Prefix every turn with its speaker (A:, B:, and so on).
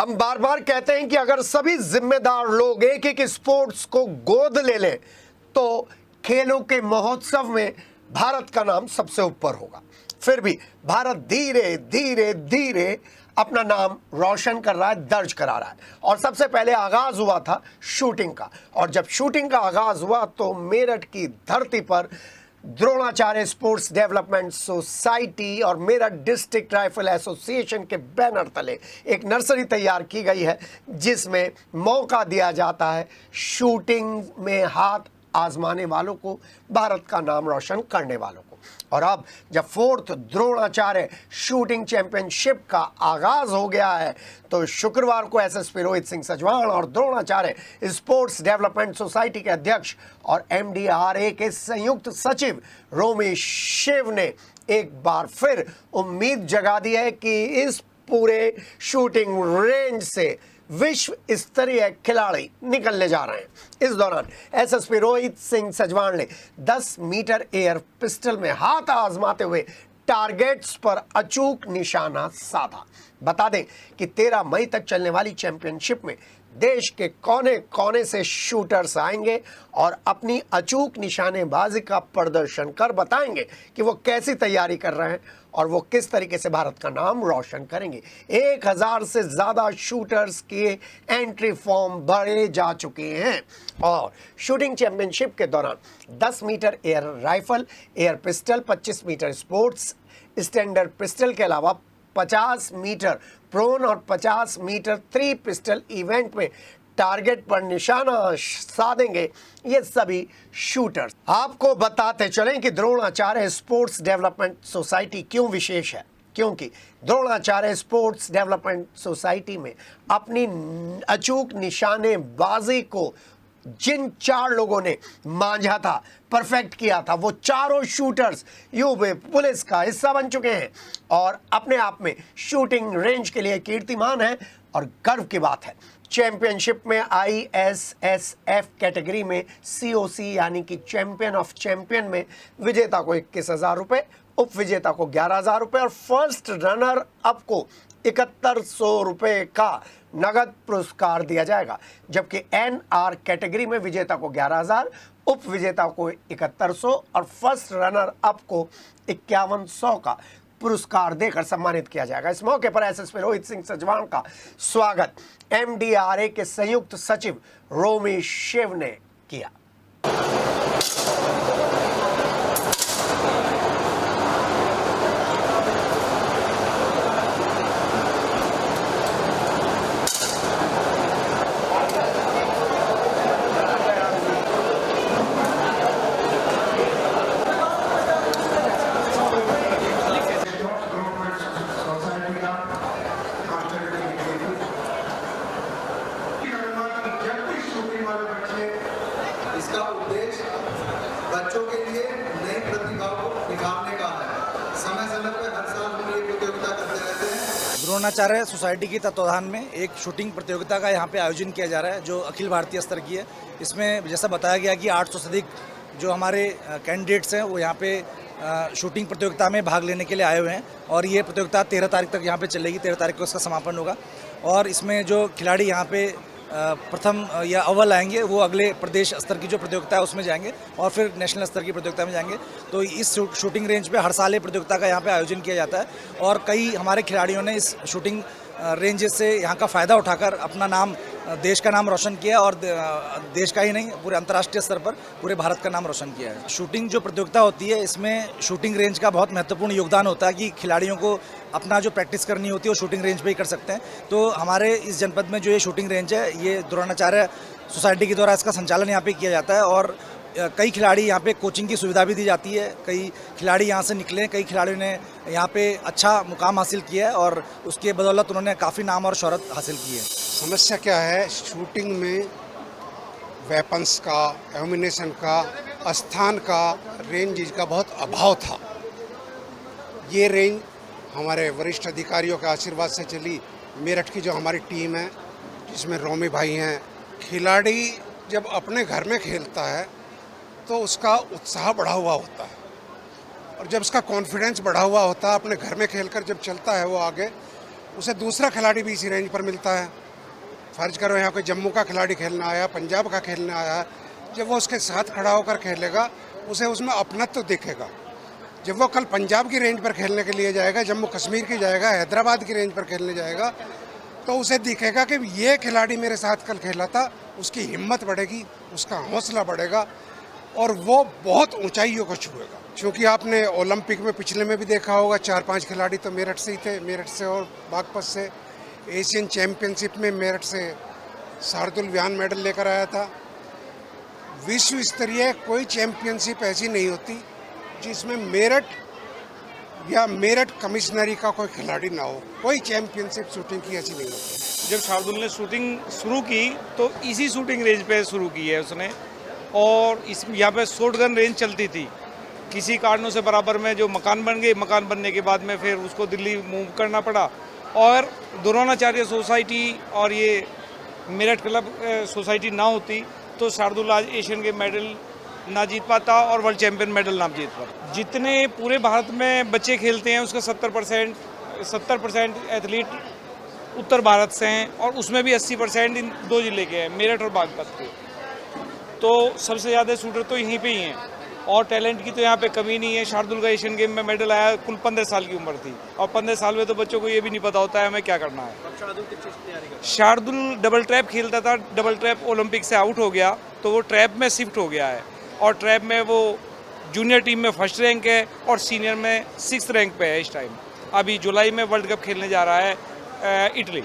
A: हम बार बार कहते हैं कि अगर सभी जिम्मेदार लोग एक एक स्पोर्ट्स को गोद ले लें तो खेलों के महोत्सव में भारत का नाम सबसे ऊपर होगा। फिर भी भारत धीरे धीरे धीरे अपना नाम रोशन कर रहा है, दर्ज करा रहा है। और सबसे पहले आगाज हुआ था शूटिंग का, और जब शूटिंग का आगाज हुआ तो मेरठ की धरती पर द्रोणाचार्य स्पोर्ट्स डेवलपमेंट सोसाइटी और मेरठ डिस्ट्रिक्ट राइफल एसोसिएशन के बैनर तले एक नर्सरी तैयार की गई है, जिसमें मौका दिया जाता है शूटिंग में हाथ आजमाने वालों को, भारत का नाम रोशन करने वालों को। और अब जब 4th द्रोणाचार्य शूटिंग चैंपियनशिप का आगाज हो गया है तो शुक्रवार को एसएसपी रोहित सिंह सजवाण और द्रोणाचार्य स्पोर्ट्स डेवलपमेंट सोसाइटी के अध्यक्ष और एमडीआरए के संयुक्त सचिव रोमी शिव ने एक बार फिर उम्मीद जगा दी है कि इस पूरे शूटिंग रेंज से विश्व स्तरीय खिलाड़ी निकलने जा रहे हैं। इस दौरान एसएसपी रोहित सिंह सजवाण ने 10 मीटर एयर पिस्टल में हाथ आजमाते हुए टारगेट्स पर अचूक निशाना साधा। बता दें कि 13 मई तक चलने वाली चैंपियनशिप में देश के कोने कोने से शूटर्स आएंगे और अपनी अचूक निशानेबाजी का प्रदर्शन कर बताएंगे कि वो कैसी तैयारी कर रहे हैं और वो किस तरीके से भारत का नाम रोशन करेंगे। 1000 से ज़्यादा शूटर्स के एंट्री फॉर्म भरे जा चुके हैं और शूटिंग चैंपियनशिप के दौरान 10 metre air rifle, air pistol, 25 metre sports standard pistol के अलावा 50 मीटर प्रोन और 50 मीटर 3 पिस्टल इवेंट में टारगेट पर निशाना साधेंगे ये सभी शूटर्स। आपको बताते चलें कि द्रोणाचार्य स्पोर्ट्स डेवलपमेंट सोसाइटी क्यों विशेष है, क्योंकि द्रोणाचार्य स्पोर्ट्स डेवलपमेंट सोसाइटी में अपनी अचूक निशानेबाजी को जिन 4 लोगों ने मांझा था, परफेक्ट किया था, वो चारों शूटर्स यूपी पुलिस का हिस्सा बन चुके हैं और अपने आप में शूटिंग रेंज के लिए कीर्तिमान है और गर्व की बात है। चैंपियनशिप में ISSF कैटेगरी में COC यानी कि चैंपियन ऑफ चैंपियन में विजेता को 21,000 रुपये, उप विजेता को 11,000 रुपये और फर्स्ट रनर अप को 7100 रुपये का नगद पुरस्कार दिया जाएगा। जबकि NR कैटेगरी में विजेता को 11,000, उप विजेता को 7100 और फर्स्ट रनर अप को 5100 का पुरस्कार देकर सम्मानित किया जाएगा। इस मौके पर एसएसपी रोहित सिंह सजवाण का स्वागत एमडीआरए के संयुक्त सचिव रोमी शिव ने किया।
B: इसका उद्देश्य बच्चों के लिए नई प्रतिभा को निखारने का है। समय समय पर हर साल हम ये प्रतियोगिता करते रहते हैं।
C: द्रोणाचार्य सोसाइटी के तत्वाधान में एक शूटिंग प्रतियोगिता का यहाँ पे आयोजन किया जा रहा है जो अखिल भारतीय स्तर की है। इसमें जैसा बताया गया कि 800 से अधिक जो हमारे कैंडिडेट्स हैं वो यहाँ पे शूटिंग प्रतियोगिता में भाग लेने के लिए आए हुए हैं और ये प्रतियोगिता 13 तारीख तक यहाँ पे चलेगी। 13 तारीख को इसका समापन होगा और इसमें जो खिलाड़ी यहाँ पे प्रथम या अव्वल आएंगे वो अगले प्रदेश स्तर की जो प्रतियोगिता है उसमें जाएंगे और फिर नेशनल स्तर की प्रतियोगिता में जाएंगे। तो इस शूटिंग रेंज पे हर साल ये प्रतियोगिता का यहाँ पे आयोजन किया जाता है और कई हमारे खिलाड़ियों ने इस शूटिंग रेंजेस से यहाँ का फ़ायदा उठाकर अपना नाम, देश का नाम रोशन किया और देश का ही नहीं पूरे अंतर्राष्ट्रीय स्तर पर पूरे भारत का नाम रोशन किया है। शूटिंग जो प्रतियोगिता होती है इसमें शूटिंग रेंज का बहुत महत्वपूर्ण योगदान होता है कि खिलाड़ियों को अपना जो प्रैक्टिस करनी होती है वो शूटिंग रेंज पे ही कर सकते हैं। तो हमारे इस जनपद में जो ये शूटिंग रेंज है ये द्रोणाचार्य सोसाइटी के द्वारा इसका संचालन यहाँ पे किया जाता है और कई खिलाड़ी यहाँ पे कोचिंग की सुविधा भी दी जाती है। कई खिलाड़ी यहाँ से निकले, कई खिलाड़ियों ने यहाँ पे अच्छा मुकाम हासिल किया है और उसके बदौलत उन्होंने काफ़ी नाम और शोहरत हासिल की है।
D: समस्या क्या है, शूटिंग में वेपन्स का, एम्यूनेशन का, स्थान का, रेंज का बहुत अभाव था। ये रेंज हमारे वरिष्ठ अधिकारियों के आशीर्वाद से चली। मेरठ की जो हमारी टीम है जिसमें रोमी भाई हैं, खिलाड़ी जब अपने घर में खेलता है तो उसका उत्साह बढ़ा हुआ होता है और जब उसका कॉन्फिडेंस बढ़ा हुआ होता है, अपने घर में खेलकर जब चलता है वो आगे, उसे दूसरा खिलाड़ी भी इसी रेंज पर मिलता है। फर्ज करो यहाँ कोई जम्मू का खिलाड़ी खेलना आया, पंजाब का खेलने आया, जब वो उसके साथ खड़ा होकर खेलेगा उसे उसमें अपनत्व दिखेगा। जब वो कल पंजाब की रेंज पर खेलने के लिए जाएगा, जम्मू कश्मीर की जाएगा, हैदराबाद की रेंज पर खेलने जाएगा, तो उसे दिखेगा कि ये खिलाड़ी मेरे साथ कल खेला था, उसकी हिम्मत बढ़ेगी, उसका हौसला बढ़ेगा और वो बहुत ऊंचाइयों को छुएगा। क्योंकि आपने ओलंपिक में पिछले में भी देखा होगा 4-5 खिलाड़ी तो मेरठ से ही थे, मेरठ से और बागपत से। एशियन चैम्पियनशिप में मेरठ से शार्दुल व्यान मेडल लेकर आया था। विश्व स्तरीय कोई चैम्पियनशिप ऐसी नहीं होती जिसमें मेरठ या मेरठ कमिश्नरी का कोई खिलाड़ी ना हो। कोई चैम्पियनशिप शूटिंग की ऐसी नहीं होती।
E: जब शार्दुल ने शूटिंग शुरू की तो इसी शूटिंग रेंज पे शुरू की है उसने, और इस यहाँ पे शॉर्ट गन रेंज चलती थी। किसी कारणों से बराबर में जो मकान बन गए, मकान बनने के बाद में फिर उसको दिल्ली मूव करना पड़ा, और द्रोणाचार्य सोसाइटी और ये मेरठ क्लब सोसाइटी ना होती तो शार्दुल आज एशियन गेम मेडल ना जीत पाता और वर्ल्ड चैंपियन मेडल ना जीत पाता। जितने पूरे भारत में बच्चे खेलते हैं उसका 70% एथलीट उत्तर भारत से हैं, और उसमें भी 80% इन 2 जिले के हैं, मेरठ और बागपत के। तो सबसे ज़्यादा शूटर तो यहीं पे ही हैं, और टैलेंट की तो यहाँ पे कमी नहीं है। शार्दुल का एशियन गेम में मेडल आया, कुल 15 साल की उम्र थी, और 15 साल में तो बच्चों को ये भी नहीं पता होता है हमें क्या करना है। शार्दुल डबल ट्रैप खेलता था, डबल ट्रैप ओलंपिक से आउट हो गया तो वो ट्रैप में शिफ्ट हो गया है, और ट्रैप में वो जूनियर टीम में फर्स्ट रैंक है और सीनियर में 6th रैंक पे है इस टाइम। अभी जुलाई में वर्ल्ड कप खेलने जा रहा है इटली।